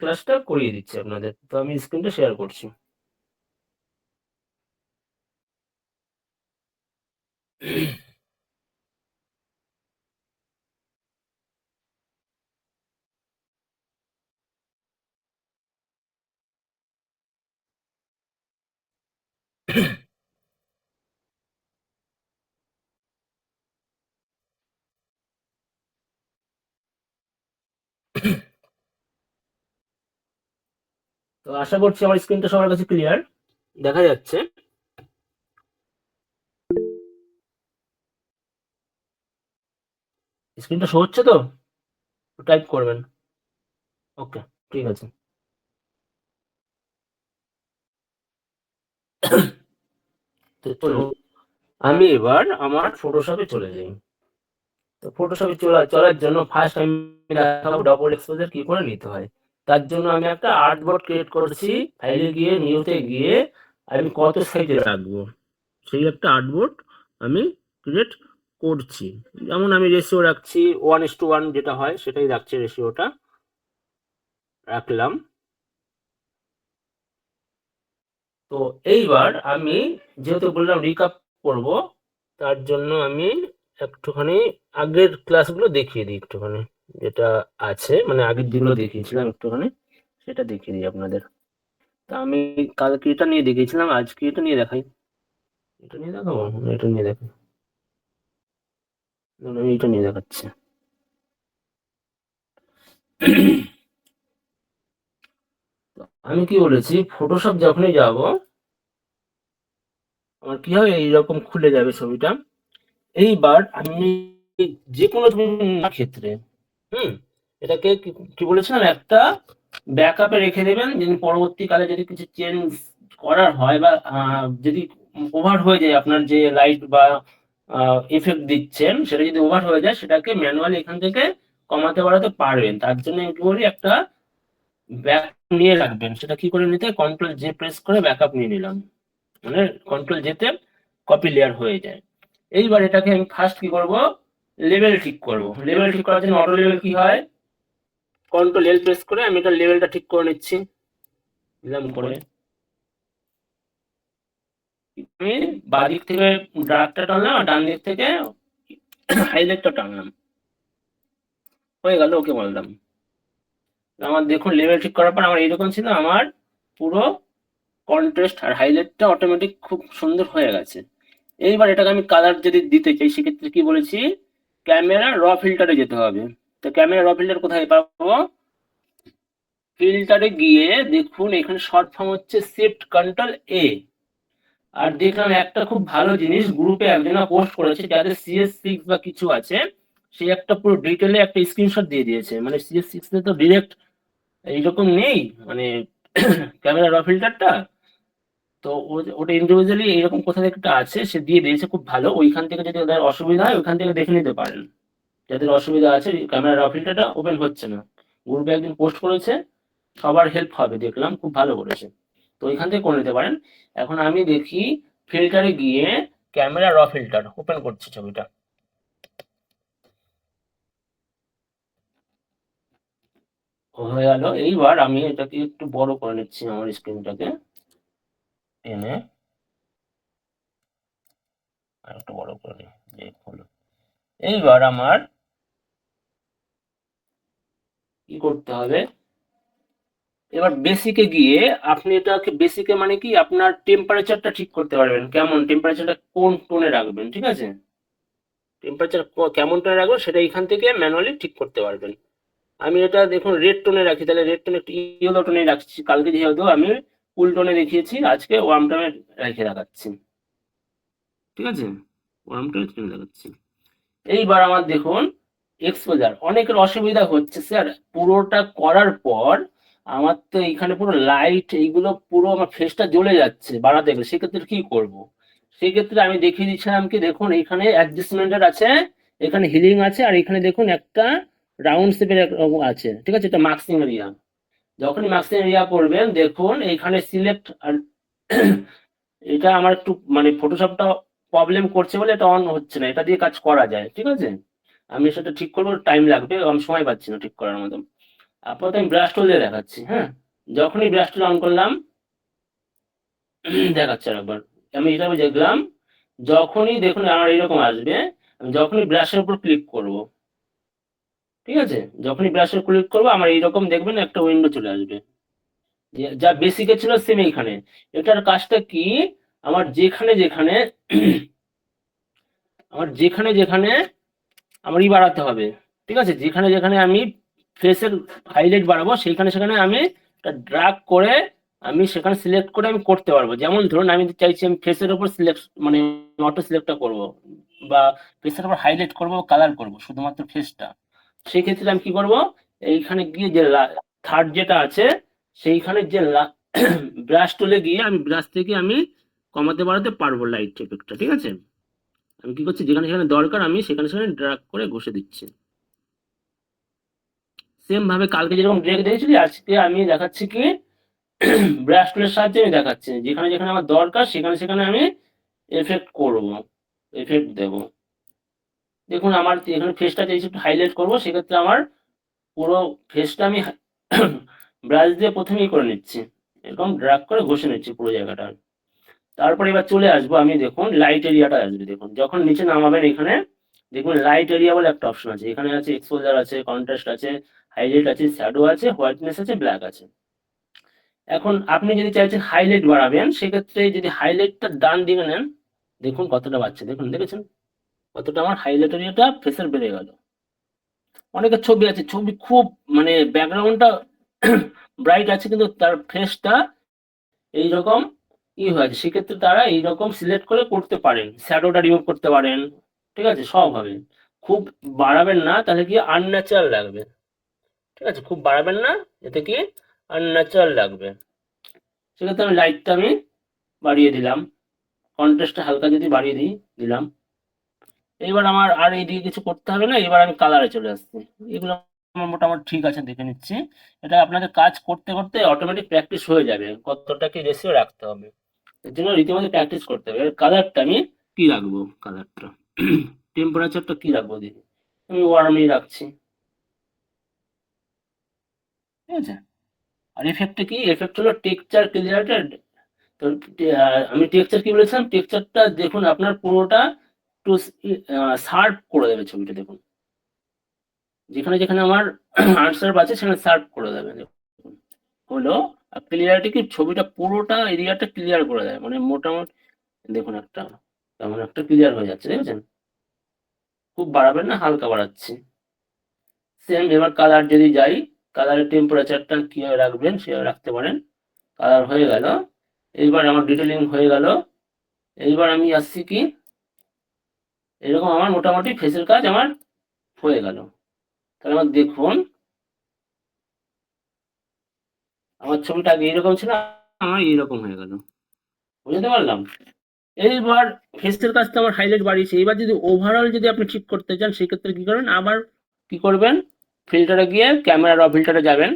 ক্লাসটা করিয়ে দিচ্ছি আপনাদের। তো আমি স্ক্রিনটা শেয়ার করছি। তো আশা করছি আমার স্ক্রিনটা সবার কাছে ক্লিয়ার দেখা যাচ্ছে। স্ক্রিনটা শো হচ্ছে তো? টাইপ করবেন। ওকে, ঠিক আছে। তো চলুন আমি এবার আমার ফটোশপে চলে যাই। তো ফটোশপে চলার জন্য ফার্স্ট আমি দেখাবো ডবল এক্সপোজার কি করে নিতে হয়। তার জন্য আমি একটা আর্টবোর্ড ক্রিয়েট করেছি। ফাইলে গিয়ে নিউতে গিয়ে আমি কত সাইজে রাখবো সেই একটা আর্টবোর্ড আমি ক্রিয়েট করছি। যেমন আমি রেশিও রাখছি 1:1, যেটা হয় সেটাই রাখছি, রেশিওটা রাখলাম। তো এইবার আমি যেহেতু বললাম রিকাপ করব, তার জন্য আমি একটুখানি আগের ক্লাসগুলো দেখিয়ে দিই একটুখানি, যেটা আছে মানে আগের যেগুলো দেখিয়েছিলাম একটুখানি সেটা দেখিয়ে দিই আপনাদের। তা আমি কালকে এটা নিয়ে দেখিয়েছিলাম, আজকে এটা নিয়ে দেখাই। এটা নিয়ে দেখাবো না, এটা নিয়ে দেখাই। আমি এটা নিয়ে দেখাচ্ছি। আমি কি বলেছি, ফটোশপ যখনই যাব আমার কি হবে, এইরকম খুলে যাবে ছবিটা। এইবার আমি যে কোনো ক্ষেত্রে হুম এটাকে কি বলেছিলাম, একটা ব্যাকআপে রেখে দেবেন, যদি পরবর্তীকালে যদি কিছু চেঞ্জ করার হয় বা যদি ওভার হয়ে যায় আপনার যে লাইট বা ইফেক্ট দিচ্ছেন সেটা যদি ওভার হয়ে যায় সেটাকে ম্যানুয়ালি এখান থেকে কমাতে বাড়াতে পারবেন। তার জন্য কি করি, একটা ব্যাক নিয়ে রাখবেন। সেটা কি করে নিতে, কন্ট্রোল জে প্রেস করে ব্যাকআপ নিয়ে নিলাম, মানে কন্ট্রোল জেতে কপি লেয়ার হয়ে যায়। এইবার এটাকে আমি ফার্স্ট কি করব, লেভেল ঠিক করব। লেভেল ঠিক করার জন্য অটো লেভেল কি হয়, কন্ট্রোল এল প্রেস করে আমি এটা লেভেলটা ঠিক করে নিচ্ছি। দিলাম করে আমি বাদিক থেকে ড্রাগটা টানলাম আর ডান দিক থেকে হাইলাইটটা টানলাম, হয়ে গেল, ওকে বললাম। আমার দেখুন লেভেল ঠিক করার পর আমার এইরকম ছিল, আমার পুরো কন্ট্রাস্ট আর হাইলাইটটা অটোমেটিক খুব সুন্দর হয়ে গেছে। এইবার এটাকে আমি কালার যদি দিতে চাই সেক্ষেত্রে কি বলেছি, ক্যামেরা র ফিল্টারে যেতে হবে। তো ক্যামেরা র ফিল্টার কোথায় পাবো, ফিল্টারে গিয়ে দেখুন এখানে শর্ট ফর্ম হচ্ছে শিফট কন্ট্রোল এ। আর দেখলাম একটা খুব ভালো জিনিস গ্রুপে একজনা পোস্ট করেছে, যাদের CS6 বা কিছু আছে, সে একটা পুরো ডিটেলে একটা স্ক্রিনশট দিয়ে দিয়েছে। মানে CS6 এ তো ডিরেক্ট এইরকম নেই, মানে ক্যামেরা র ফিল্টারটা। তো ওটা ইন্ডিভিজুয়ালি এইরকম কোথা থেকে একটা আছে, সে দিয়ে দিয়েছে খুব ভালো। ওইখান থেকে যদি ওদের অসুবিধা হয় ওইখান থেকে দেখে নিতে পারেন। যাদের অসুবিধা আছে ক্যামেরা র ফিল্টারটা ওপেন হচ্ছে না, গ্রুপে একদিন পোস্ট করেছে, সবার হেল্প হবে, দেখলাম খুব ভালো করেছে। তো ওইখান থেকে করে নিতে পারেন। এখন আমি দেখি ফিল্টারে গিয়ে ক্যামেরা র ফিল্টার ওপেন করছি ছবিটা, হয়ে গেল। এইবার আমি এটাকে একটু বড় করে নিচ্ছি, আমার স্ক্রিনটাকে এনে আর একটু বড় করে নিই, হলো। এইবার আমার কি করতে হবে, এবার বেসিকে গিয়ে আপনি এটাকে, বেসিকে মানে কি আপনার টেম্পারেচারটা ঠিক করতে পারবেন, কেমন টেম্পারেচারটা কোন টোনে রাখবেন, ঠিক আছে? টেম্পারেচার কেমন টোনে রাখবেন সেটা এখান থেকে ম্যানুয়ালি ঠিক করতে পারবেন। আমি এটা দেখুন রেড টোনে রাখি, তাহলে রেড টোনে একটু ইয়েলো টোনে রাখছি। কালকে যেহেতু আমি কুল টোনে দেখিয়েছি, আজকে ওয়ার্ম টোনে রেখে দেখাচ্ছি, ঠিক আছে? ওয়ার্ম টোনে দেখাচ্ছি। এইবার আমার দেখুন এক্সপোজার, অনেকের অসুবিধা হচ্ছে স্যার পুরোটা করার পর আমার তো এখানে পুরো লাইট এইগুলো পুরো আমার ফেসটা জ্বলে যাচ্ছে বাড়াতে গেলে, সেক্ষেত্রে কি করব? সেক্ষেত্রে আমি দেখিয়ে দিচ্ছিলাম কি, দেখুন এখানে অ্যাডজাস্টমেন্টের আছে, এখানে হিলিং আছে, আর এখানে দেখুন একটা রাউন্ড শেপের আছে, ঠিক আছে? এটা মাস্কিং এরিয়া। যখনই মাস্কিং এরিয়া করবেন দেখুন এইখানে সিলেক্ট আর এটা আমার একটু মানে ফটোশপটা প্রবলেম করছে বলে এটা অন হচ্ছে না, এটা দিয়ে কাজ করা যায়, ঠিক আছে? আমি সেটা ঠিক করবো, টাইম লাগবে, আমি সময় পাচ্ছি না ঠিক করার মতো। আপাতত আমি ব্রাশ টুল দিয়ে দেখাচ্ছি। হ্যাঁ, যখনই ব্রাশ টুল অন করলাম দেখাচ্ছে আরেকবার, আমি এটা দেখলাম, যখনই দেখুন আমার এরকম আসবে, আমি যখনই ব্রাশের উপর ক্লিক করব, ঠিক আছে, যখনই ব্রাশের ক্লিক করব আমার এইরকম দেখবেন একটা উইন্ডো চলে আসবে, যা বেসিকে ছিল সেম এইখানে। এটার কাজটা কি, আমার যেখানে যেখানে আমার যেখানে যেখানে আমার বাড়াতে হবে, ঠিক আছে, যেখানে যেখানে আমি ফেসের হাইলাইট বাড়াবো সেইখানে সেখানে আমি ড্রাগ করে আমি সেখানে সিলেক্ট করে আমি করতে পারবো। যেমন ধরুন আমি চাইছি আমি ফেসের উপর সিলেক্ট মানে অটো সিলেক্টটা করব, বা ফেসের উপর হাইলাইট করব, কালার করব শুধুমাত্র ফেসটা, সেই ক্ষেত্রে আমি কি করব, এইখানে গিয়ে যে থার্ড যেটা আছে সেইখানে যে ব্রাশ টুলে গিয়ে আমি ব্রাশ থেকে আমি কমাতে বাড়াতে পারবো লাইট এফেক্টটা, ঠিক আছে। আমি কি করছি, যেখানে সেখানে দরকার আমি সেখানে সেখানে ড্রাগ করে ঘষে দিচ্ছি। সেম ভাবে কালকে যেরকম ব্রেক দিয়েছিলি আজকে আমি দেখাচ্ছি কি ব্রাশ টুলের সাহায্যে আমি দেখাচ্ছি, যেখানে যেখানে আমার দরকার সেখানে সেখানে আমি এফেক্ট করব, এফেক্ট দেব। দেখুন আমার এখানে ফেসটা চাইছি একটু হাইলাইট করবো, সেক্ষেত্রে আমার পুরো ফেসটা আমি ব্রাশ দিয়ে প্রথমেই করে নিচ্ছি, এরকম ড্রাগ করে ঘষে নিচ্ছি পুরো জায়গাটা। তারপর এবার চলে আসবো আমি, দেখুন লাইট এরিয়াটা আসবে, দেখুন যখন নিচে নামাবেন এখানে দেখুন লাইট এরিয়া বলে একটা অপশন আছে, এখানে আছে এক্সপোজার আছে, কন্ট্রাস্ট আছে, হাইলাইট আছে, শ্যাডো আছে, হোয়াইটনেস আছে, ব্ল্যাক আছে। এখন আপনি যদি চাইছেন হাইলাইট বাড়াবেন, সেক্ষেত্রে যদি হাইলাইটটা ডান দিকে নেন, দেখুন কতটা বাড়ছে, দেখুন দেখেছেন কতটা আমার হাইলাইট এরিয়াটা ফেসের বেড়ে গেল। অনেকের ছবি আছে, ছবি খুব মানে ব্যাকগ্রাউন্ডটা ব্রাইট আছে কিন্তু তার ফেসটা এইরকম হয়েছে, সেক্ষেত্রে তারা এইরকম সিলেক্ট করে করতে পারেন, শ্যাডোটা রিমুভ করতে পারেন, ঠিক আছে, সব হবে। খুব বাড়াবেন না, তাহলে কি আনন্যাচারাল লাগবে, ঠিক আছে, খুব বাড়াবেন না, এতে কি আনন্যাচারাল লাগবে। সেক্ষেত্রে আমি লাইটটা আমি বাড়িয়ে দিলাম, কন্ট্রাস্টটা হালকা যদি বাড়িয়ে দিলাম। এবার আমার আর এইদিকে কিছু করতে হবে না, এবার আমি কালারে চলে আসছি। এগুলো আমার মোটামুটি ঠিক আছে, দেখে নিচ্ছি। এটা আপনাদের কাজ করতে করতে অটোমেটিক প্র্যাকটিস হয়ে যাবে, কতটা কি রেশিও রাখতে হবে, এর জন্য রীতিমতো প্র্যাকটিস করতে হবে। এবার কালারটা আমি কি রাখবো, কালারটা টেম্পারেচারটা কি রাখবো দিদি, আমি ওয়ার্মই রাখছি, ঠিক আছে। আর এফেক্টটা কি, এফেক্ট হলো টেক্সচার ক্লিয়ারেটেড। তো আমি টেক্সচার কি বলেছিলাম, টেক্সচারটা দেখুন আপনার পুরোটা একটু শার্প করে দেবে ছবিটা, দেখুন যেখানে যেখানে আমার আনসার আছে সেখানে শার্প করে দেবে, দেখুন হলো। আর ক্লিয়ারিটি কি, ছবিটা পুরোটা এরিয়াটা ক্লিয়ার করে দেয়, মানে মোটামুটি দেখুন একটা তেমন একটা ক্লিয়ার হয়ে যাচ্ছে, দেখেছেন। খুব বাড়াবেন না, হালকা বাড়াচ্ছি। সেম এবার কালার যদি যাই, কালারের টেম্পারেচারটা কিভাবে রাখবেন সেভাবে রাখতে পারেন। কালার হয়ে গেল, এইবার আমার ডিটেলিং হয়ে গেল। এইবার আমি আসছি কি, এরকম আমার মোটামুটি ফেসের কাজ আমার হয়ে গেল। তাহলে আমার দেখুন আমার ছবিটা আগে এইরকম ছিল, আমার এইরকম হয়ে গেল, বুঝতে পারলাম। এইবার ফেসের কাজটা আমার হাইলাইট বাড়িয়েছে, এবার যদি ওভারঅল যদি আপনি ঠিক করতে চান সেক্ষেত্রে কি করবেন, আবার কি করবেন, ফিল্টারে গিয়ে ক্যামেরা র ফিল্টারে যাবেন,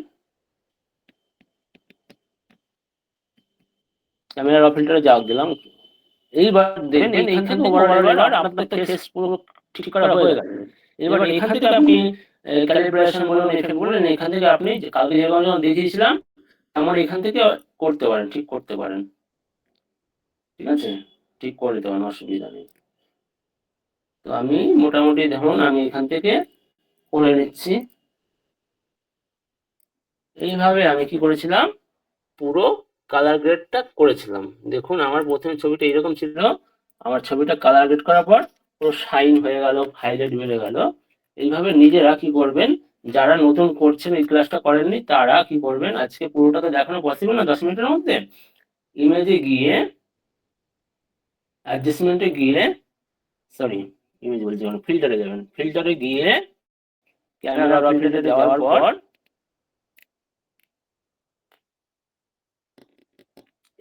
ক্যামেরা র ফিল্টারে যাওয়া দিলাম। এইবার দেখবেন এইখান থেকে ওভারঅল এবার আপনার ফেস পুরো ঠিক করা হয়ে গেল। এবার এখান থেকে আপনি ক্যালিব্রেশন বলুন, এফেক্ট বলুন, এখান থেকে আপনি কালকে যেরকম দেখিয়েছিলাম আমার এখান থেকে করতে পারেন, ঠিক করতে পারেন, ঠিক আছে, ঠিক করে দিতে পারেন, অসুবিধা নেই। তো আমি মোটামুটি দেখুন আমি এখান থেকে করে নিচ্ছি। এইভাবে আমি কি করেছিলাম, পুরো কালার গ্রেডটা করেছিলাম। দেখুন আমার প্রথমে ছবিটা এরকম ছিল, আমার ছবিটা কালার গ্রেড করার পর পুরো শাইন হয়ে গেল, হাইলাইট বেড়ে গেল। এইভাবে নিজেরা কি করবেন, যারা নতুন করছেন এই ক্লাসটা করেননি তারা কি করবেন, আজকে পুরোটা তো দেখানো পসিবল না 10 মিনিটের মধ্যে, ইমেজে গিয়ে অ্যাডজাস্টমেন্টে গিয়ে সরি ইমেজ বলছি, ফিল্টারে যাবেন, ফিল্টারে গিয়ে ক্যামেরা র ফিল্টারে যাওয়ার পর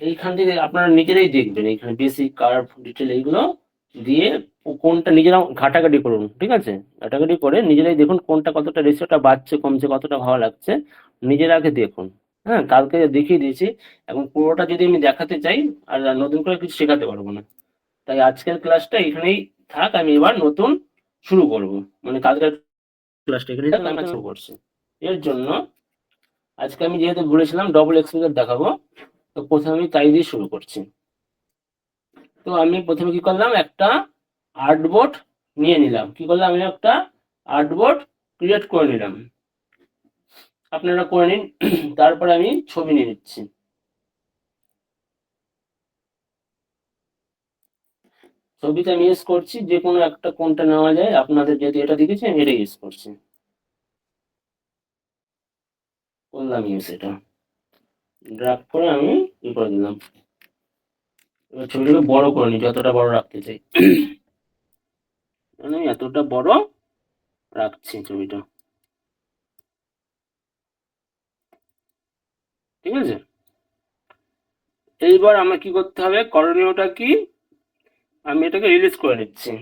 এইখান থেকে আপনারা নিজেরাই দেখবেন, এইখানে বেসিক কার্ভ ডিটেল এইগুলো দিয়ে কোনটা নিজেরা ঘাটাঘাটি করুন, ঠিক আছে, ঘাটাঘাটি করে নিজেরাই দেখুন কোনটা কতটা রেশিওটা বাড়ছে কমছে কতটা ভালো লাগছে, নিজেরা আগে দেখুন। হ্যাঁ, কালকে দেখিয়ে দিয়েছি, এবং পুরোটা যদি আমি দেখাতে চাই আর নতুন করে কিছু শেখাতে পারবো না, তাই আজকের ক্লাসটা এখানেই থাক, আমি এবার নতুন শুরু করব, মানে কালকের ক্লাসটা এখানেই থাক, আমি শুরু করছি। এর জন্য আজকে আমি যেহেতু বলেছিলাম ডবল এক্সপোজার দেখাবো, তো প্রথমে আমি তাই দিয়ে শুরু করছি। তো আমি প্রথমে কি করলাম, একটা আর্টবোর্ড নিয়ে নিলাম। কি করলাম, আমি একটা আর্টবোর্ড ক্রিয়েট করে নিলাম, আপনারা করে নিন। তারপরে আমি ছবি নিয়ে নিচ্ছি। ছবিতে আমি ইউজ করছি যে কোনো একটা, কোনটা নেওয়া যায়, আপনাদের যেহেতু এটা দেখেছি আমি এটা ইউজ করছি, করলাম ইউজ। এটা ড্রাগ করে আমি ই করে দিলাম। এবার ছবিটাকে বড় করে নি, যতটা বড় রাখতে চাই। আমি এতটা বড় রাখছি ছবিটা, ঠিক আছে। এইবার আমার কি করতে হবে, করণীয়টা কি, আমি এটাকে রিলিজ করে নিচ্ছি।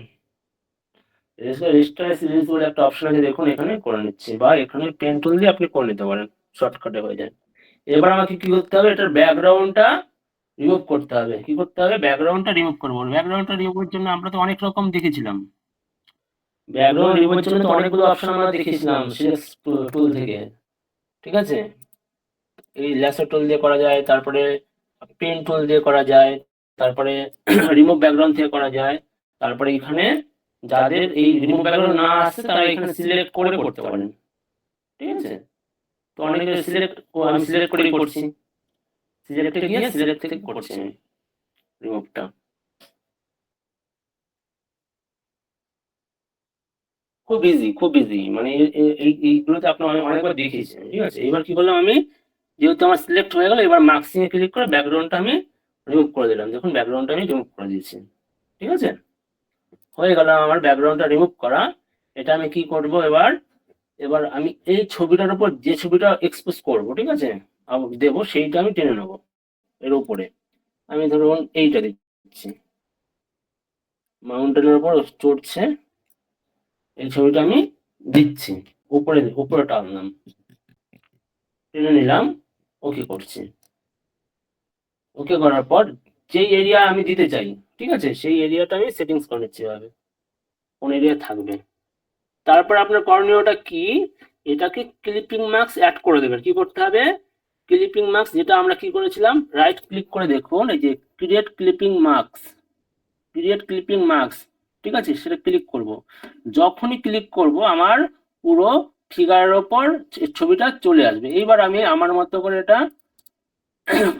রিলিজ বলে একটা অপশন আছে, দেখুন এখানে করে নিচ্ছি, বা এখানে পেন টুল দিয়ে আপনি করে নিতে পারেন, শর্টকাটে হয়ে যায়। এবার আমাকে কি করতে হবে, এটার ব্যাকগ্রাউন্ডটা রিমুভ করতে হবে। কি করতে হবে, ব্যাকগ্রাউন্ডটা রিমুভ করবো। ব্যাকগ্রাউন্ডটা রিমুভের জন্য আমরা তো অনেক রকম দেখেছিলাম, ব্যাকগ্রাউন্ড রিমুভের জন্য তো অনেকগুলো অপশন আমরা দেখেছিলাম সিলেক্ট টুল থেকে, ঠিক আছে। এই ল্যাসো টুল দিয়ে করা যায়, তারপরে পেন টুল দিয়ে করা যায়, তারপরে রিমুভ ব্যাকগ্রাউন্ড থেকে করা যায়। তারপরে এখানে যাদের এই রিমুভ ব্যাকগ্রাউন্ড না আসছে তারা এখানে সিলেক্ট করে করতে পারেন, ঠিক আছে। তো অনেকে সিলেক্ট, আমি সিলেক্ট করেই করছি, সিলেক্টে গিয়ে সিলেক্ট থেকে করছি আমি রিমুভটা। খুব ইজি, খুব ইজি, মানে এইগুলোতে আপনি অনেকবার দেখিয়েছেন, ঠিক আছে। এবার কি করলাম আমি, যেহেতু আমার সিলেক্ট হয়ে গেল, এবার মার্কসিং এ ক্লিক করে ব্যাকগ্রাউন্ডটা আমি রিমুভ করে দিলাম। দেখুন ব্যাকগ্রাউন্ডটা আমি রিমুভ করে দিয়েছি, ঠিক আছে। হয়ে গেল আমার ব্যাকগ্রাউন্ডটা রিমুভ করা। এটা আমি কি করব এবার, এবার আমি এই ছবিটার উপর যে ছবিটা এক্সপোজ করব, ঠিক আছে, দেবো, সেইটা আমি টেনে নেবো এর উপরে। আমি ধরুন এইটা দিচ্ছি, মাউন্টেনের উপর চড়ছে, এই ছবিটা আমি দিচ্ছি, উপরে উপরে টানলাম, টেনে নিলাম, ওকে করছি। ওকে করার পর যেই এরিয়া আমি দিতে চাই, ঠিক আছে, সেই এরিয়াটা আমি সেটিংস করে নিচ্ছি এভাবে, কোন এরিয়া থাকবে। তারপর আপনার করণীয়টা কি, এটাকে ক্লিপিং মার্কস অ্যাড করে দেবেন। কি করতে হবে, ক্লিপিং মার্কস, যেটা আমরা কি করেছিলাম, রাইট ক্লিক করে দেখুন, এই যে create clipping marks, create clipping marks, ঠিক আছে, সেটা ক্লিক করব। যখনই ক্লিক করব আমার পুরো ফিগারের ওপর ছবিটা চলে আসবে। এইবার আমি আমার মতো করে এটা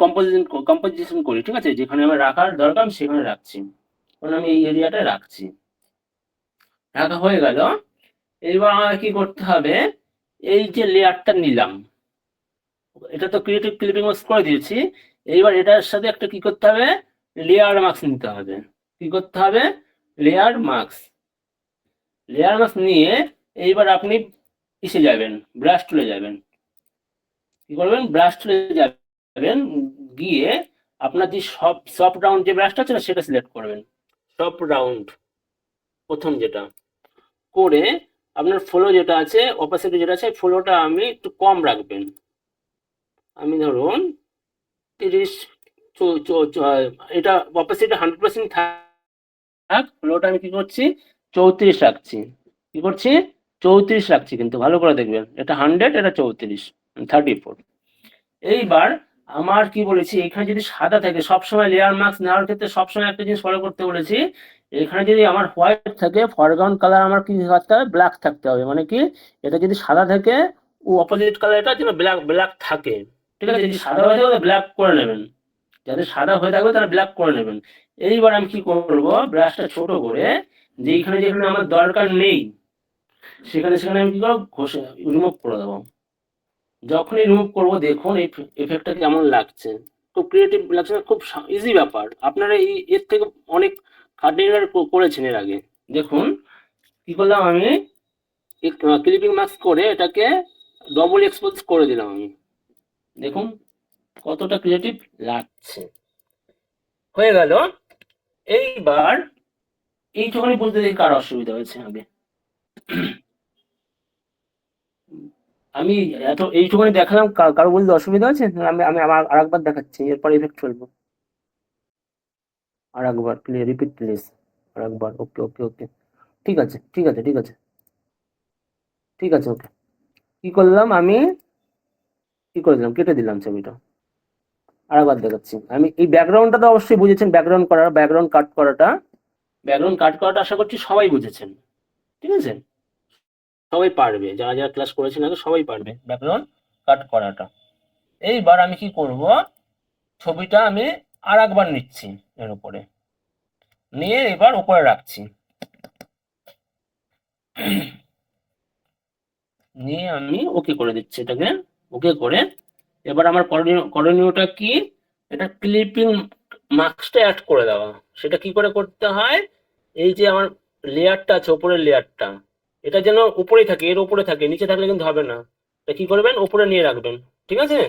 কম্পোজিশন করি, ঠিক আছে, যেখানে আমার রাখার দরকার আমি সেখানে রাখছি, কারণ আমি এই এরিয়াটা রাখছি। রাখা হয়ে গেল। এইবার আমাকে কি করতে হবে, এই যে লেয়ারটা নিলাম, এটা তো ক্রিয়েটিভ ক্লিপিং মার্কস করে দিয়েছি, এইবার এটার সাথে একটা কি করতে হবে, লেয়ার মার্কস নিতে হবে। কি করতে হবে, লেয়ার মার্কস, লেয়ার মার্কস নিয়ে এইবার আপনি ইসে যাবেন, ব্রাশ টুলে যাবেন। কি করবেন, ব্রাশ টুলে যাবেন, গিয়ে আপনার যে সফট রাউন্ড যে ব্রাশটা আছে না সেটা সিলেক্ট করবেন, সফট রাউন্ড প্রথম যেটা করে, আপনার ফ্লো যেটা আছে, অপাসিটি যেটা আছে, ফ্লোটা আমি একটু কম রাখবেন। আমি ধরুন 30, এটা অপাসিটি 100% থাক, ফ্লোটা আমি কি করছি 34 রাখছি। কি করছি 34 রাখছি, কিন্তু ভালো করে দেখবেন, এটা 100, এটা 34, 34। এইবার আমার কি বলেছি, এখানে যদি সাদা থাকে, সবসময় লেয়ার মার্কস নেওয়ার ক্ষেত্রে সবসময় একটা জিনিস ফলো করতে বলেছি, এখানে যদি আমার হোয়াইট থাকে, ফরগ্রাউন্ড কালার আমার কি থাকতে হবে, ব্ল্যাক থাকতে হবে। মানে কি, এটা যদি সাদা থাকে, ও অপোজিট কালারটা যেন ব্ল্যাক ব্ল্যাক থাকে, ঠিক আছে। যদি সাদা হয়ে থাকে ব্ল্যাক করে নেবেন, যাদের সাদা হয়ে থাকবে তারা ব্ল্যাক করে নেবেন। এইবার আমি কি করব, ব্রাশটা ছোট করে যেখানে যেখানে আমার দরকার নেই সেখানে সেখানে আমি কি করবো, ঘষে রিমুভ করে দেবো। যখনই রিমুভ করবো দেখুন এই এফেক্টটা কেমন লাগছে, খুব ক্রিয়েটিভ লাগছে না? খুব ইজি ব্যাপার, আপনারা এই এর থেকে অনেক খাটনি করেছেন এর আগে। দেখুন কি করলাম আমি, ক্লিপিং মাস্ক করে এটাকে ডবল এক্সপোজ করে দিলাম আমি, দেখুন কতটা ক্রিয়েটিভ লাগছে। হয়ে গেল। এইবার এইটুখানি বলতে দেখি কার অসুবিধা হয়েছে আগে। আমি এত এইটুখানি দেখালাম, কারো বলতে অসুবিধা আছে? আমি আমি আমার আরেকবার দেখাচ্ছি, এরপর ইফেক্ট ফেলবো। আরেকবার প্লিজ, রিপিট প্লিজ, আরেকবার। ওকে ওকে ওকে, ঠিক আছে ঠিক আছে ঠিক আছে ঠিক আছে, ওকে। কি করলাম আমি, কি করে দিলাম, কেটে দিলাম ছবিটা। আরেকবার দেখাচ্ছি আমি। এই ব্যাকগ্রাউন্ডটা তো অবশ্যই বুঝেছেন, ব্যাকগ্রাউন্ড কাট করাটা আশা করছি সবাই বুঝেছেন। ঠিক আছে, সবাই পারবে, যারা যারা ক্লাস করেছেন আগে সবাই পারবে ব্যাকগ্রাউন্ড কাট করাটা। এইবার আমি কি করব, ছবিটা আমি আর একবার নিচ্ছি, এর উপরে নিয়ে এবার উপরে রাখছি, নিয়ে আমি ওকে করে দিচ্ছি এটাকে। ওকে করে এবার আমার করণীয়টা কি, এটা ক্লিপিং মাস্কটা অ্যাড করে দেওয়া। সেটা কি করে করতে হয়, এই যে আমার লেয়ারটা আছে, উপরের লেয়ারটা, এটা যেন উপরেই থাকে, এর উপরে থাকে, নিচে থাকলে কিন্তু হবে না। এটা কি করবেন, উপরে নিয়ে রাখবেন। ঠিক আছে,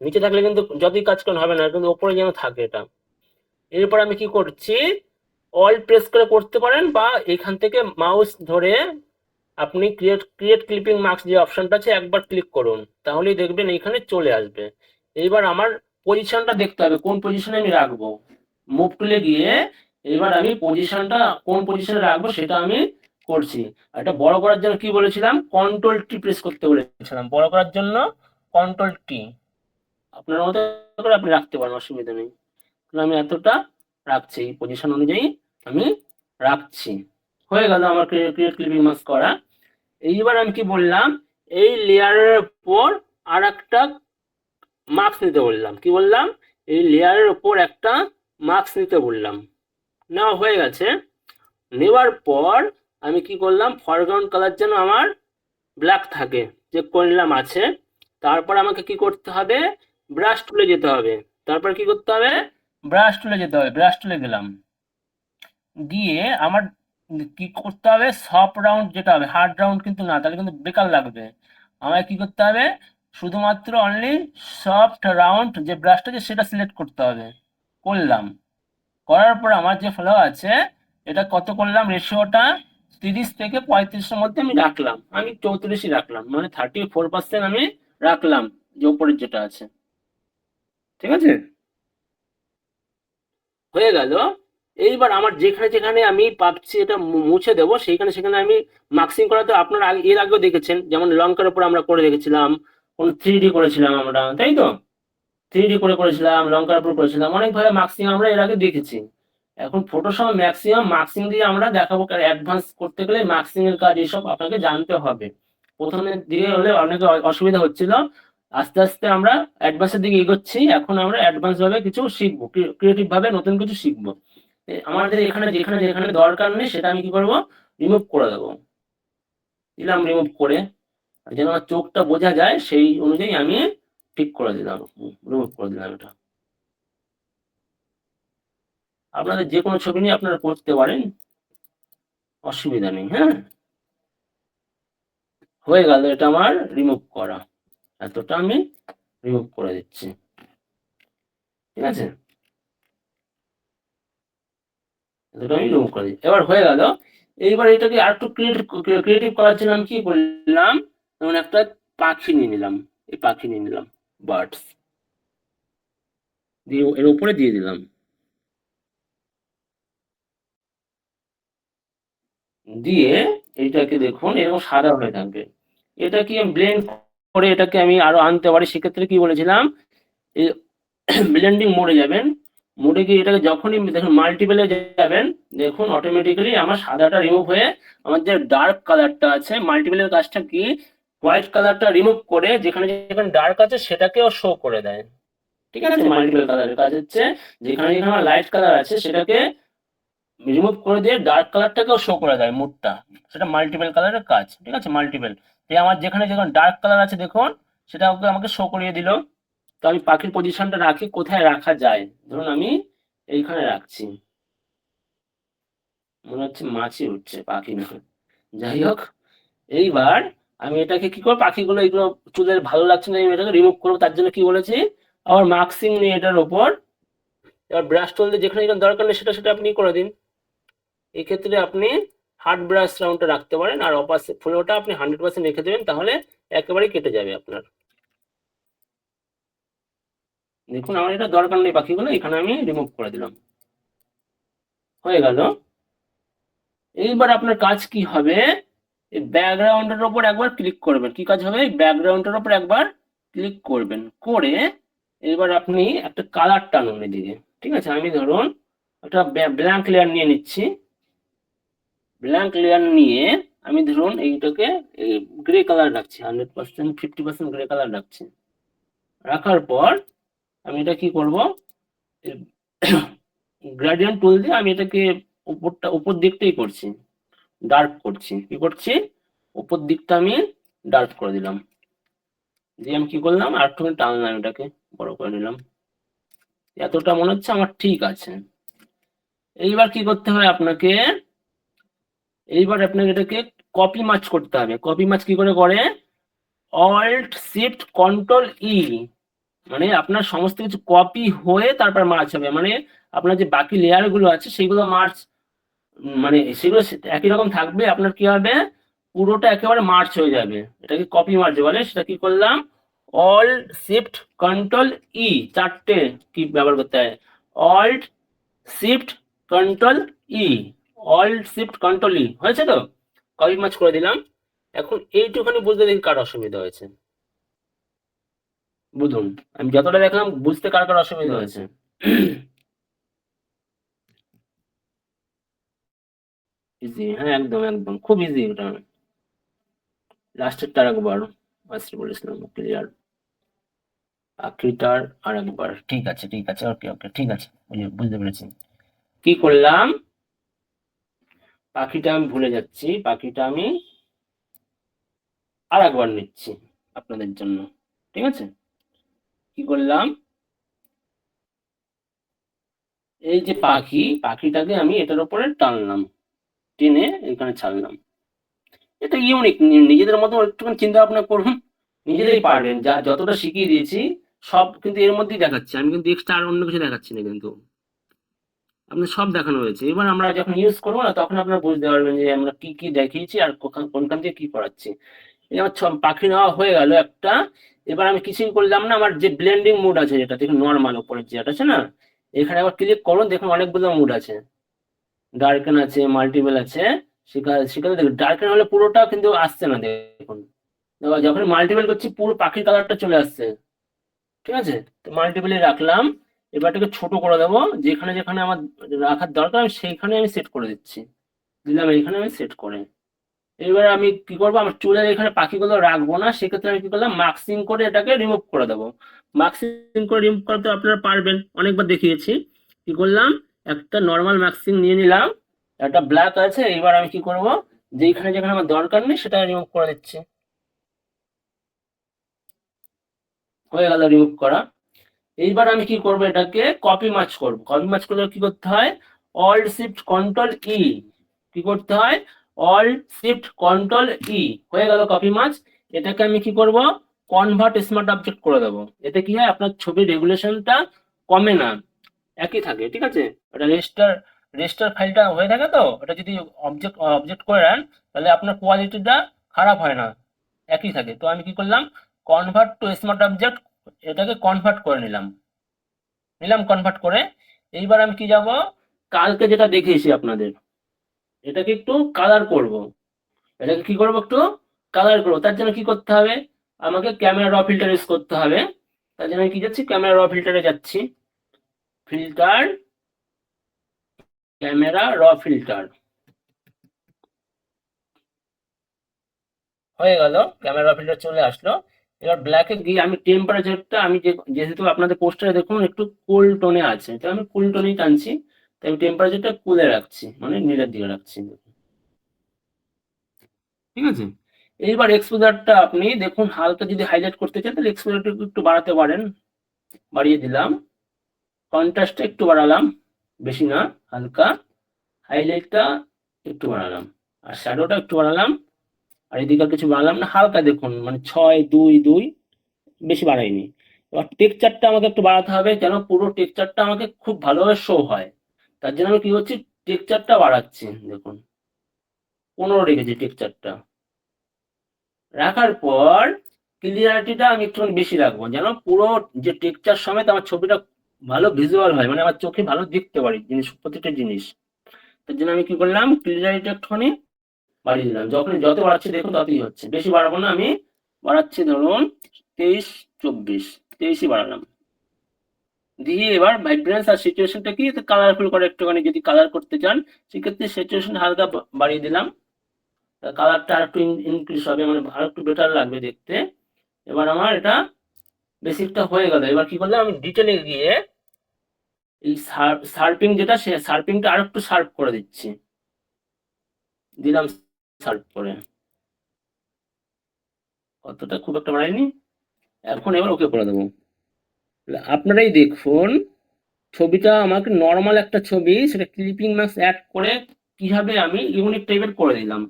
নিচে থাকলে কিন্তু যতই কাজ করেন হবে না, কিন্তু উপরে যেন থাকে এটা। এরপর আমি কি করছি, অল প্রেস করে করতে পারেন, বা এখান থেকে মাউস ধরে আপনি ক্রিয়েট ক্রিয়েট ক্লিপিং মার্কস যে অপশনটা আছে একবার ক্লিক করুন, তাহলেই দেখবেন এইখানে চলে আসবে। এইবার আমার পজিশনটা দেখতে হবে, কোন পজিশনে আমি রাখবো। মুভ টুলে গিয়ে এবার আমি পজিশনটা কোন পজিশনে রাখবো সেটা আমি করছি। আর এটা বড় করার জন্য কি বলেছিলাম, কন্ট্রোল টি প্রেস করতে বলেছিলাম, বড় করার জন্য কন্ট্রোল টি। আপনার মতো করে আপনি রাখতে পারেন, অসুবিধা নেই। তাহলে আমি এতটা রাখছি, পজিশন অনুযায়ী আমি রাখছি। হয়ে গেল আমার ক্রিয়েট ক্লিপিং মাস্ক করা। এইবার আমি কি বললাম, এই লেয়ারের উপর আর একটা মার্কস নিতে বললাম। কি বললাম, এই লেয়ারের উপর একটা মার্কস নিতে বললাম। নেওয়া হয়ে গেছে। নেওয়ার পর আমি কি করলাম, ফরগ্রাউন্ড কালার যেন আমার ব্ল্যাক থাকে, চেক করে নিলাম আছে। তারপর আমাকে কি করতে হবে, ব্রাশ টুলে যেতে হবে। তারপর কি করতে হবে, ব্রাশ টুলে যেতে হবে, ব্রাশ টুলে গেলাম। গিয়ে আমার কি করতে হবে, সফট রাউন্ড যেটা হবে, হার্ড রাউন্ড কিন্তু না, তাহলে কিন্তু বেকার লাগবে। আমায় কি করতে হবে, শুধুমাত্র অনলি সফট রাউন্ড যে ব্রাশটা আছে সেটা সিলেক্ট করতে হবে। করলাম, করার পর আমার যে ফ্লো আছে, এটা কত করলাম, রেশিওটা 30 থেকে 35-এর মধ্যে আমি রাখলাম। আমি 34ই রাখলাম, মানে 34% আমি রাখলাম, যে উপরের যেটা আছে। ঠিক আছে, হয়ে গেল। এইবার আমার যেখানে যেখানে আমি পাচ্ছি এটা মুছে দেবো, সেইখানে সেখানে আমি মার্কসিং করা তো আপনারা এর আগেও দেখেছেন, যেমন লঙ্কার উপর আমরা করে দেখেছিলাম, কোন 3D করেছিলাম আমরা, তাই তো? 3D করে করেছিলাম, লঙ্কার উপর করেছিলাম, অনেকভাবে মার্কসিং আমরা এর আগে দেখেছি। এখন ফটোশপ ম্যাক্সিমাম মার্কসিং দিয়ে আমরা দেখাবো, কারণ অ্যাডভান্স করতে গেলে মার্কসিং এর কাজ এসব আপনাকে জানতে হবে। প্রথমের দিকে হলে অনেক অসুবিধা হচ্ছিল, আস্তে আস্তে আমরা অ্যাডভান্সের দিকে এগোচ্ছি। এখন আমরা অ্যাডভান্স ভাবে কিছু শিখবো, ক্রিয়েটিভ ভাবে নতুন কিছু শিখবো। আমাদের এখানে যেখানে যেখানে দরকার নেই সেটা আমি কি করবো, রিমুভ করে দেবো। দিলাম রিমুভ করে, যেন আমার চোখটা বোঝা যায় সেই অনুযায়ী আমি ঠিক করে দিলাম, রিমুভ করে দিলাম এটা। আপনাদের যে কোনো ছবি নিয়ে আপনারা করতে পারেন, অসুবিধা নেই। হ্যাঁ, হয়ে গেল এটা আমার রিমুভ করা। এতটা আমি রিমুভ করে দিচ্ছি। ঠিক আছে, এতটা আমি রিমুভ করে দিচ্ছি, এবার হয়ে গেল। এইবার এটাকে আর একটু ক্রিয়েটিভ করার জন্য আমি কি করলাম, যেমন একটা পাখি নিয়ে নিলাম, এই পাখি নিয়ে নিলাম, বার্ডস দিয়ে এর উপরে দিয়ে দিলাম। দিয়ে এটাকে দেখুন এরকম সাদা হয়ে থাকবে। এটাকে ব্লেন্ড করে এটাকে আমি আরো আনতে পারি। সেক্ষেত্রে কি বলেছিলাম, এই ব্লেন্ডিং মোডে যাবেন। মোডে গিয়ে এটাকে যখনই দেখুন মাল্টিপলে যাবেন, দেখুন অটোমেটিক্যালি আমার সাদাটা রিমুভ হয়ে আমার যে ডার্ক কালারটা আছে, মাল্টিপলের কাজটা কি, হোয়াইট কালারটা রিমুভ করে যেখানে যেখানে ডার্ক আছে সেটাকেও শো করে দেয়। ঠিক আছে, মাল্টিপল কালারের কাজ হচ্ছে যেখানে যেখানে আমার লাইট কালার আছে সেটাকে রিমুভ করে দিয়ে ডার্ক কালারটাকেও শো করে দেয় মুডটা। সেটা মাল্টিপল কালারের কাজ। ঠিক আছে, মাল্টিপল। তাই আমার যেখানে যেখানে ডার্ক কালার আছে দেখুন, সেটা ওকে আমাকে শো করিয়ে দিল। তো আমি পাখির পজিশনটা রাখি, কোথায় রাখা যায়, ধরুন আমি এইখানে রাখছি। মনে হচ্ছে মাছি উঠছে, পাখি না, যাই হোক। এইবার আমি এটাকে কি করবো, পাখিগুলো এগুলো চুলের ভালো লাগছে না, আমি এটাকে রিমুভ করবো। তার জন্য কি বলেছি, আবার মার্কসিং নিয়ে এটার উপর এবার ব্রাশ টুল দিয়ে যেখানে যেখানে দরকার নেই সেটা সেটা আপনি করে দিন। এই ক্ষেত্রে আপনি হার্ড ব্রাশ রাউন্ডটা রাখতে পারেন, আর ফ্লোটা আপনি 100% রেখে দেবেন, তাহলে একেবারেই কেটে যাবে আপনার। দেখুন আমার এটা দরকার নেই, পাখিগুলো এখানে আমি রিমুভ করে দিলাম। হয়ে গেল। এইবার আপনার কাজ কি হবে, এই ব্যাকগ্রাউন্ডের উপর একবার ক্লিক করবেন। কি কাজ হবে, ব্যাকগ্রাউন্ডের উপর একবার ক্লিক করবেন, করে এবার আপনি একটা কালার টানুন এদিকে। ঠিক আছে, আমি ধরুন একটা ব্ল্যাঙ্ক লেয়ার নিয়ে নিচ্ছি। ব্ল্যাঙ্ক লেয়ার নিয়ে আমি ধরুন এইটাকে গ্রে কালার রাখছি, 100%, 50% গ্রে কালার রাখছি। রাখার পর আমি এটা কি করব, গ্রেডিয়েন্ট টুল দিয়ে আমি এটাকে উপর দিকটাই করছি, ডার্ক করছি। কি করছি, উপর দিকটা আমি ডার্ক করে দিলাম। দিয়ে আমি কি করলাম, আর একটু টানলাম, এটাকে বড় করে নিলাম। এতটা মনে হচ্ছে আমার ঠিক আছে। এইবার কি করতে হবে আপনাকে, এইবার আপনাকে এটাকে কপি মার্চ করতে হবে। কপি মার্চ কি করে করে, অল্ট শিফট কন্ট্রোল ই, মানে আপনার সমস্ত কিছু কপি হয়ে তারপর মার্চ হবে। মানে আপনার যে বাকি লেয়ার গুলো আছে সেগুলো মার্চ, মানে সেগুলো একই রকম থাকবে, আপনার কি হবে, পুরোটা একেবারে মার্চ হয়ে যাবে। এটাকে কপি মার্চ বলে। সেটা কি করলাম, অল্ট শিফট কন্ট্রোল ই, চারটে কি ব্যবহার করতে হয়, alt shift control E, alt shift control E, হয়েছে তো, কপি মার্চ করে দিলাম। এখন এইটুখানি বুঝতে দেখি কার অসুবিধা হয়েছে, বুঝুন আমি যতটা দেখলাম বুঝতে কার কার অসুবিধা হয়েছে। ইজি, হ্যাঁ একদম একদম খুব ইজি ওটা। লাস্টেরটা একবার আসতে বলেছিলাম, ক্লিয়ার আখরিটার আর একবার, ঠিক আছে ঠিক আছে, ওকে ওকে ঠিক আছে, বুঝতে পেরেছি। কি করলাম, পাখিটা আমি ভুলে যাচ্ছি, পাখিটা আমি আর একবার নিচ্ছি আপনাদের জন্য। ঠিক আছে, কি করলাম, এই যে পাখি, পাখিটাকে আমি এটার উপরে টানলাম, টেনে এখানে ছাড়লাম। এটা ইউনিক, নিজেদের মতো একটুখানি চিন্তা ভাবনা করুন, নিজেরাই পারবেন। যা যতটা শিখিয়ে দিয়েছি সব কিন্তু এর মধ্যেই দেখাচ্ছি, আমি কিন্তু এক্সট্রা আর অন্য কিছু দেখাচ্ছি না, কিন্তু আপনার সব দেখানো হয়েছে। এবার আমরা যখন ইউজ করবো না তখন আপনারা বুঝতে পারবেন যে আমরা কি কি দেখিয়েছি আর কোনখান থেকে কি করাচ্ছি। এই আমার পাখি নেওয়া হয়ে গেল একটা। এবার আমি কিছুই করলাম না, আমার যে ব্লেন্ডিং মুড আছে, যেটা দেখুন নর্মাল উপরে যেটা আছে না, এখানে আবার ক্লিক করুন, দেখুন অনেকগুলো মুড আছে, ডার্কেন আছে, মাল্টিপল আছে। সেখানে সেখানে দেখুন ডার্কেন হলে পুরোটা কিন্তু আসছে না, দেখুন যখন মাল্টিপল করছি পুরো পাখির কালারটা চলে আসছে। ঠিক আছে, তো মাল্টিপলে রাখলাম। এবার এটাকে ছোট করে দেবো, যেখানে যেখানে আমার রাখার দরকার আমি সেইখানে আমি সেট করে দিচ্ছি, দিলাম এইখানে আমি সেট করে। এবার আমি কি করবো, আমার চুলের এখানে পাখিগুলো রাখবো না, সেক্ষেত্রে আমি কি করলাম, মাস্কিং করে এটাকে রিমুভ করে দেবো। মাস্কিং করে রিমুভ করতে আপনারা পারবেন, অনেকবার দেখিয়েছি। কি করলাম, একটা নর্মাল মাস্কিং নিয়ে নিলাম, একটা ব্ল্যাক আছে। এবার আমি কি করব, যেখানে যেখানে আমার দরকার নেই সেটা রিমুভ করে দিচ্ছি। হয়ে গেল রিমুভ করা। এইবার আমি কি করব, এটাকে কপি মার্চ করব। কপি মার্চ করলে কি করতে হয়, অল্ট শিফট কন্ট্রোল ই, কি করতে হয়, অল্ট শিফট কন্ট্রোল ই, হয়ে গেল কপি মার্চ। এটাকে আমি কি করব, কনভার্ট স্মার্ট অবজেক্ট করে দেবো। এতে কি হয়, আপনার ছবির রেগুলেশনটা কমে না, একই থাকে। ঠিক আছে, ওটা রেজিস্টার রেজিস্টার ফাইলটা হয়ে থাকে, তো ওটা যদি অবজেক্ট অবজেক্ট করে নেন তাহলে আপনার কোয়ালিটিটা খারাপ হয় না, একই থাকে। তো আমি কি করলাম, কনভার্ট টু স্মার্ট অবজেক্ট, এটাকে কনভার্ট করে নিলাম, কনভার্ট করে। এইবার আমি কি যাব, কালকে যেটা দেখিয়েছি আপনাদের, এটাকে একটু কালার করব। এটাকে কি করব, একটু কালার করবো। তার জন্য কি করতে হবে, আমাকে ক্যামেরা র ফিল্টার ইউজ করতে হবে। তার জন্য আমি কি যাচ্ছি, ক্যামেরা র ফিল্টারে যাচ্ছি, ফিল্টার, ক্যামেরা র ফিল্টার, হয়ে গেল, ক্যামেরা ফিল্টার চলে আসলো। এবার ব্ল্যাকে গিয়ে আমি টেম্পারেচারটা, আমি যেহেতু আপনাদের পোস্টারে দেখুন একটু কুল টোনে আছে, তো আমি কুল টোনেই টানছি। তাই আমি টেম্পারেচারটা কুলে রাখছি, মানে নিচের দিকে রাখছি। ঠিক আছে, এইবার এক্সপোজারটা আপনি দেখুন, হালকা যদি হাইলাইট করতে চান তাহলে এক্সপোজারটা একটু বাড়াতে পারেন, বাড়িয়ে দিলাম। কন্ট্রাস্টটা একটু বাড়ালাম, বেশি না, হালকা। হাইলাইটটা একটু বাড়ালাম, আর শ্যাডোটা একটু বাড়ালাম। আর এদিকে আর কিছু বাড়ালাম না, হালকা দেখুন, মানে 6 2 2, বেশি বাড়াইনি। এবার টেক্সচারটা আমাকে একটু বাড়াতে হবে, যেন পুরো টেক্সচারটা আমাকে খুব ভালোভাবে শো হয়। তার জন্য আমি কি করছি, টেক্সচারটা বাড়াচ্ছি, দেখুন 15 রেখেছি টেক্সচারটা। রাখার পর ক্লিয়ারিটিটা আমি একটুখানি বেশি রাখবো, যেন পুরো যে টেক্সচার সমেত আমার ছবিটা ভালো ভিজুয়াল হয়, মানে আমার চোখে ভালো দেখতে পারি জিনিস, প্রত্যেকটা জিনিস। তার জন্য আমি কি করলাম, ক্লিয়ারিটি একটুখানি বাড়িয়ে দিলাম। যখন যত বাড়াচ্ছি দেখুন ততই হচ্ছে, বেশি বাড়াবো না, আমি বাড়াচ্ছি ধরুন 23, 24, 23ই বাড়ালাম। দিয়ে এবার ভাইব্রেন্স আর সিচুয়েশনটা কি কালারফুল করে একটুখানি যদি কালার করতে চান সেক্ষেত্রে সিচুয়েশন হালকা বাড়িয়ে দিলাম, কালারটা আর একটু ইনক্রিজ হবে, মানে আর একটু বেটার লাগবে দেখতে। এবার আমার এটা বেসিকটা হয়ে গেল। এবার কি করলাম, আমি ডিটেলে গিয়ে এই শার্পিং যেটা, সে শার্পিংটা আর একটু শার্প করে দিচ্ছি, দিলাম শার্প করে, অতটা খুব একটা বাড়াইনি। এখন এবার ওকে করে দেবো। আপনারাই দেখুন ছবিটা আমাকে নর্মাল একটা ছবি, সেটা ক্লিপিং মার্কস অ্যাড করে কিভাবে আমি ইউনিক টাইপের করে দিলাম।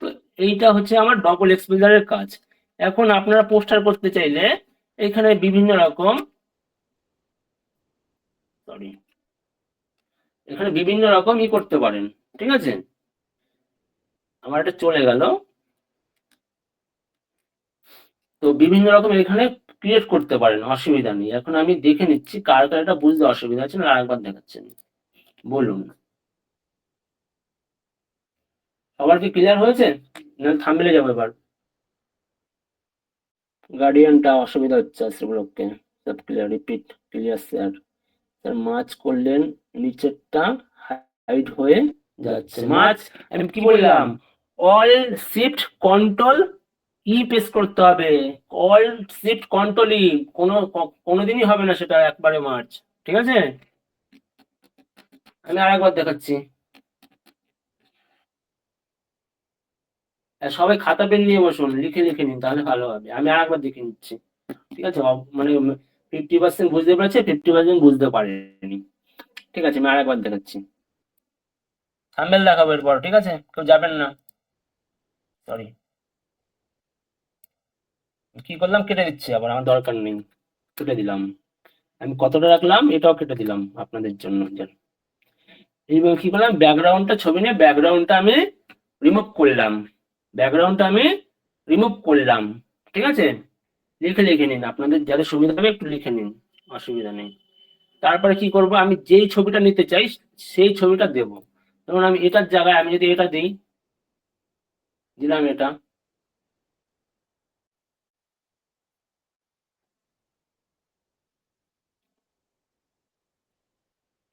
তো এইটা হচ্ছে আমার ডবল এক্সপোজারের কাজ। এখন আপনারা পোস্টার করতে চাইলে এখানে বিভিন্ন রকম, সরি, এখানে বিভিন্ন রকম করতে পারেন, ঠিক আছে। আমার এটা চলে গেল। তো বিভিন্ন রকম এখানে ক্রিয়েট করতে পারেন, অসুবিধা নেই। এখন আমি দেখে নিচ্ছি কার কার এটা বুঝতে অসুবিধা আছে না, আরেকবার দেখাচ্ছেন বলুন। সবার কি ক্লিয়ার হয়েছে না থাম্বনেলে যাবো এবার? গার্ডিয়ানটা অসুবিধা হচ্ছে সেগুলোকে সব clear, repeat, clear, share. Sir মাছ করলেন, নিচেরটা হাইড হয়ে যাচ্ছে। মাছ আমি কি বললাম, Alt shift control E press করতে হবে। অল শিফট কন্ট্রোল ই, কোনোদিনই হবে না সেটা একবারে মার্চ, ঠিক আছে। আমি আরেকবার দেখাচ্ছি। সবাই খাতা পেন নিয়ে বসুন, লিখে লিখে নিন, তাহলে ভালো হবে। আমি আরেকবার দেখে নিচ্ছি, ঠিক আছে। মানে 50% বুঝতে পেরেছে, 50% বুঝতে পারেনি, ঠিক আছে। আমি আরেকবার দেখাচ্ছি, থাম্বনেল দেখাবো এরপর, ঠিক আছে, কেউ যাবেন না, সরি। কি করলাম, কেটে দিচ্ছি আবার, আমার দরকার নেই, কেটে দিলাম। আমি কতটা রাখলাম এটাও কেটে দিলাম আপনাদের জন্য। এইবার কি করলাম, ব্যাকগ্রাউন্ডটা ছবি নিয়ে ব্যাকগ্রাউন্ডটা আমি রিমুভ করলাম, ব্যাকগ্রাউন্ডটা আমি রিমুভ করলাম, ঠিক আছে। লিখে লিখে নিন, আপনাদের যাদের সুবিধা হবে একটু লিখে নিন, অসুবিধা নেই। তারপরে কি করব, আমি যেই ছবিটা নিতে চাই সেই ছবিটা দেব। যেমন আমি এটার জায়গায় আমি যদি এটা দিই, দিলাম এটা,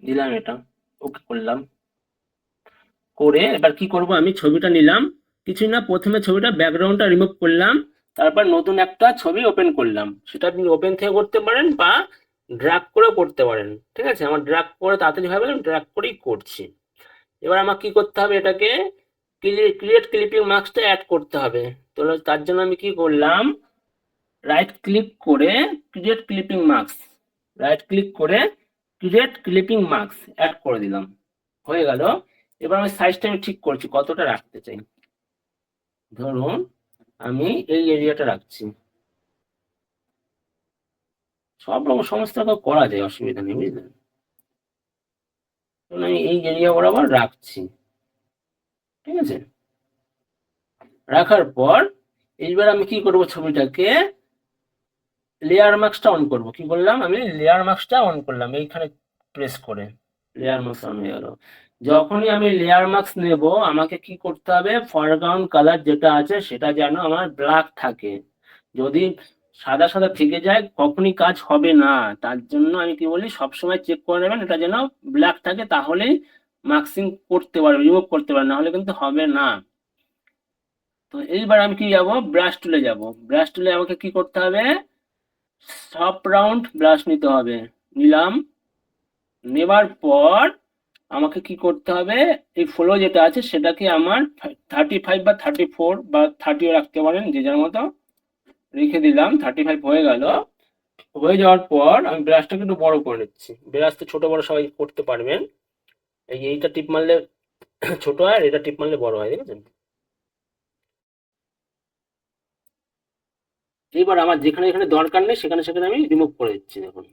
দিলাম এটা, ওকে করলাম। করে এবার কি করব, আমি ছবিটা নিলাম, কিছু না, প্রথমে ছবিটা ব্যাকগ্রাউন্ডটা রিমুভ করলাম, তারপর নতুন একটা ছবি ওপেন করলাম। সেটা আপনি ওপেন থেকে করতে পারেন বা ড্র্যাগ করেও করতে পারেন, ঠিক আছে। আমার ড্র্যাগ করে তাড়াতাড়ি হবে, আমি ড্র্যাগ করেই করছি। এবার আমাকে কি করতে হবে, এটাকে ক্রিয়েট ক্লিপিং মার্কসটা অ্যাড করতে হবে। তো তার জন্য আমি কি করলাম, রাইট ক্লিক করে create clipping marks, right click করে ক্রিয়েট ক্লিপিং মার্কস অ্যাড করে দিলাম, হয়ে গেল। এবার আমি সাইজটা আমি ঠিক করছি কতটা রাখতে চাই। ধরুন আমি এই এরিয়াটা রাখছি, সব রকম সমস্ত রকম করা যায়, অসুবিধা নেই, বুঝলেন। ধরুন আমি এই এরিয়া বরাবর রাখছি, ঠিক আছে। রাখার পর এইবার আমি কি করব, ছবিটাকে লেয়ার মার্কসটা অন করব। কি করলাম, আমি লেয়ার মার্কসটা অন করলাম এইখানে প্রেস করে, লেয়ার মার্কস অন হয়ে গেল। যখনই আমি লেয়ার মার্কস নেব আমাকে কি করতে হবে, ফরগ্রাউন্ড কালার যেটা আছে সেটা যেন আমার ব্ল্যাক থাকে। যদি সাদা সাদা থেকে যায় কখনই কাজ হবে না। তার জন্য আমি কি বলি, সবসময় চেক করে নেবেন এটা যেন ব্ল্যাক থাকে, তাহলেই মার্কসিং করতে পারবে, রিমুভ করতে পারবে, না হলে কিন্তু হবে না। তো এইবার আমি কি যাব, ব্রাশ টুলে যাব। ব্রাশ টুলে আমাকে কি করতে হবে, সফট রাউন্ড ব্রাশ নিতে হবে, নিলাম। নেবার পর আমাকে কি করতে হবে, এই ফ্লো যেটা আছে সেটাকে আমার 35 বা 34 বা 30ও রাখতে পারেন, যে যার মতো রেখে দিলাম। 35 হয়ে গেল। হয়ে যাওয়ার পর আমি ব্রাশটাকে একটু বড় করে নিচ্ছি। ব্রাশ তো ছোট বড় সবাই করতে পারবেন। এইটা টিপ মারলে ছোট হয়, আর এটা টিপ মারলে বড় হয়, দেখেছেন। এবার আমার যেখানে যেখানে দরকার নেই সেখানে সেখানে আমি রিমুভ করে দিচ্ছি, দেখুন।